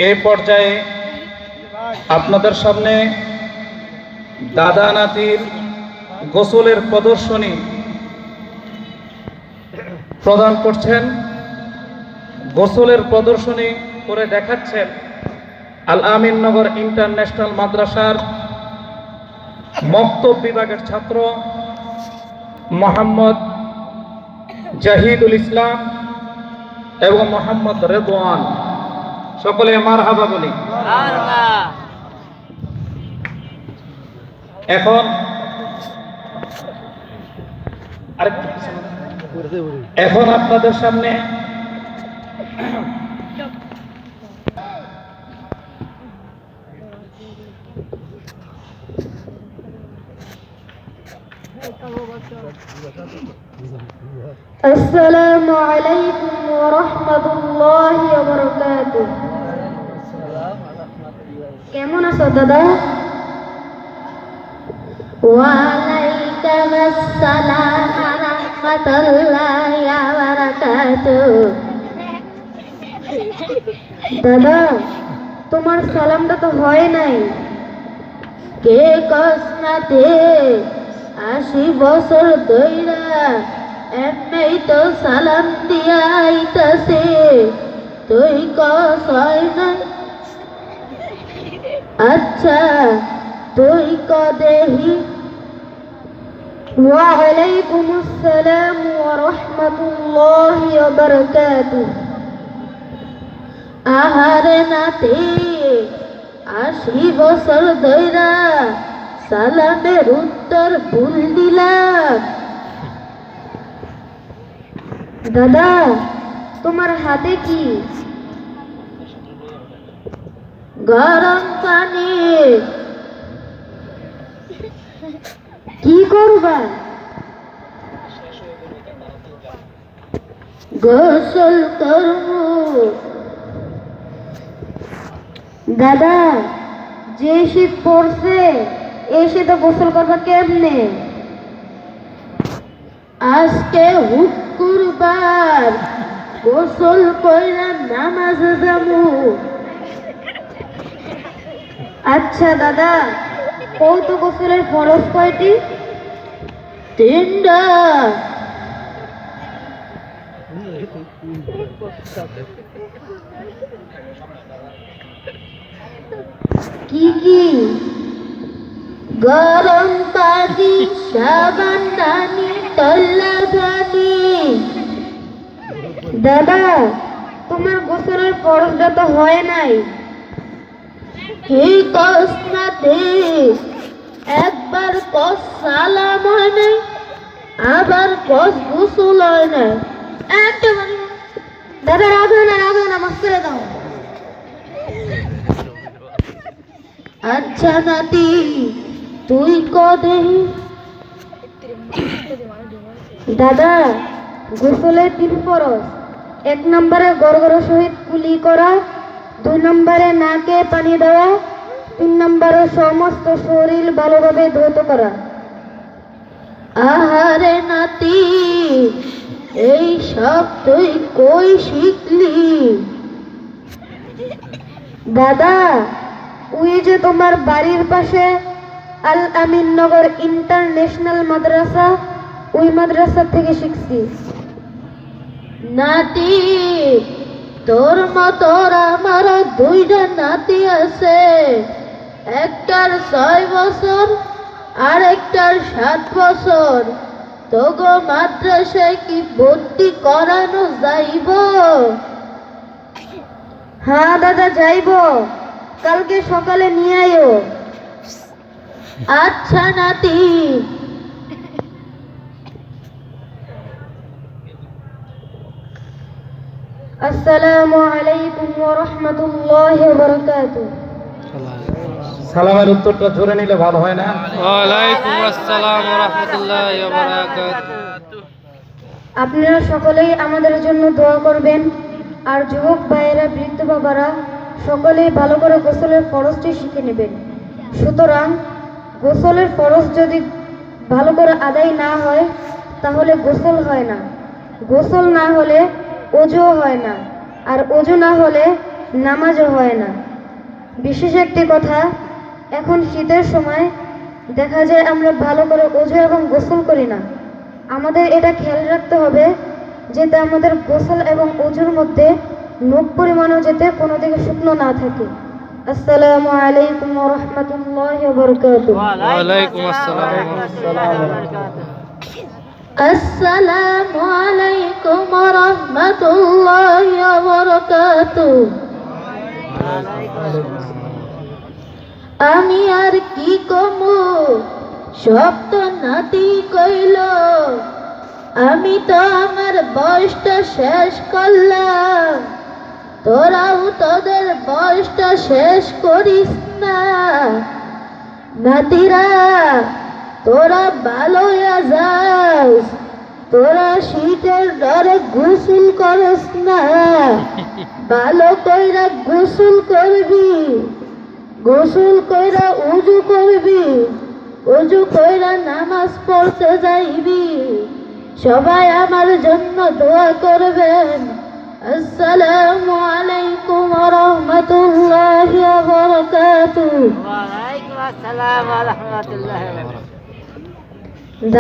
এই পর্যায়ে আপনাদের সামনে দাদা নাতির গোসলের প্রদর্শনী প্রদান করছেন। গোসলের প্রদর্শনী করে দেখাচ্ছেন আল আমিননগর ইন্টারন্যাশনাল মাদ্রাসার মক্তব বিভাগের ছাত্র মোহাম্মদ জাহিদুল ইসলাম এবং মোহাম্মদ রেদওয়ান। সকলে মারহাবা বলি। এখন আপনাদের সামনে আসসালামু আলাইকুম ওয়া রাহমাতুল্লাহি ওয়া বারাকাতুহু। কেমন আছো দাদা? ওয়া আলাইকুম আসসালাম ওয়া রাহমাতুল্লাহি ওয়া বারাকাতুহু। দাদা, তোমার সালামটা তো হয় নাই। কে কসনাতে 80 বছর ধইরা এমনি তো সালাম দিয়া আইতাছে, তুই কস হয় না? আচ্ছা তুই ক দেহি। ওয়া আলাইকুম আসসালাম ওয়া রাহমাতুল্লাহি ওয়া বারাকাতুহু। আহারে নাতি, 80 বছর ধইরা সালামের উত্তর ভুল দিলাম। দাদা, তোমার হাতে কি? গরম পানি। কি করবা? গোসল করব। দাদা, যে শীত পড়ছে এই শীতে গোসল করবা কেমনে? আজকে শুক্রবার, গোসল কইরা নামাজে যামু। আচ্ছা দাদা, কত গোসলের ফরজ কয়টি? 3টা। কি কি? গরম পানি, সাবান পানি, তল্লা পানি। দাদা, তোমার গোসলের ফরজটা তো হয় নাই। এই কস না দে, একবার কস সালাম হয় নাই, আবার কস গোসল হয় নাই। একটা দাদা, রাখো না, মাফ করে দাও। আচ্ছা নাতি, তুই ক দেহি। দাদা, গোসলের 3 ফরজ। 1 নম্বরে গড়গড় সহিত কুলি করা, 2 নম্বরে নাকে পানি দেওয়া, 3 নম্বরে সমস্ত শরীর ভালোভাবে ধৌত করা। আহারে নাতি, এই সব তুই কই শিখলি? দাদা, ওই যে তোমার বাড়ির পাশে আল আমিননগর ইন্টারন্যাশনাল মাদ্রাসা, ওই মাদ্রাসা থেকে শিখছি। নাতি, তোর মতো আমার 2টা নাতি আছে, একটার 6 বছর আর একটার 7 বছর। তোগো মাদ্রাসায় কি ভর্তি করানো যাইব? হ্যাঁ দাদা, যাইব। কালকে সকালে নিয়ে আইও। আচ্ছা নাতি। আসসালামু আলাইকুম ওয়া রাহমাতুল্লাহি ওয়া বারাকাতুহু। সালামের উত্তরটা জোরে নিলে ভালো হয় না? ওয়ালাইকুম আসসালাম ওয়া রাহমাতুল্লাহি ওয়া বারাকাতুহু। আপনারা সকলেই আমাদের জন্য দোয়া করবেন। আর যুবক ভাইয়েরা, বৃদ্ধ বাবারা সকলেই ভালো করে গোসলের ফরজটি শিখে নেবেন। সুতরাং গোসলের ফরজ যদি ভালো করে আদায় না হয় তাহলে গোসল হয় না, গোসল না হলে ওযুও হয় না, আর ওযু না হলে নামাজও হয় না। বিশেষ একটি কথা, এখন শীতের সময় দেখা যায় আমরা ভালো করে ওযু এবং গোসল করি না। আমাদের এটা খেয়াল রাখতে হবে যাতে আমাদের গোসল এবং ওযুর মধ্যে নখ পরিমাণও যাতে কোনো দিকে শুকনো না থাকে। আসসালামু আলাইকুম ওয়া রাহমাতুল্লাহি ওয়া বারাকাতুহু। ওয়ালাইকুম আসসালাম ওয়া আসসালামু আলাইকুম ওয়া রাহমাতুল্লাহি ওয়া বারাকাতুহু। আমি আর কি কমু, সব তো নাতি কইল, আমি তো আমার বয়সটা শেষ করলাম, তোরাও তোদের বয়সটা শেষ করিস না। নাতিরা তোরা ভালো হইয়া যাস, তোরা শীতের ডরে গোসল করস না, ভালো কইরা গোসল করবি, গোসল কইরা উযু করবি, উযু কইরা নামাজ পড়তে যাইবি। সবাই আমার জন্য দোয়া করবেন। আসসালামু আলাইকুম ওয়া রাহমাতুল্লাহি ওয়া বারাকাতুহু। ওয়ালাইকুম আসসালাম ওয়া রাহমাতুল্লাহি ওয়া বারাকাতুহু।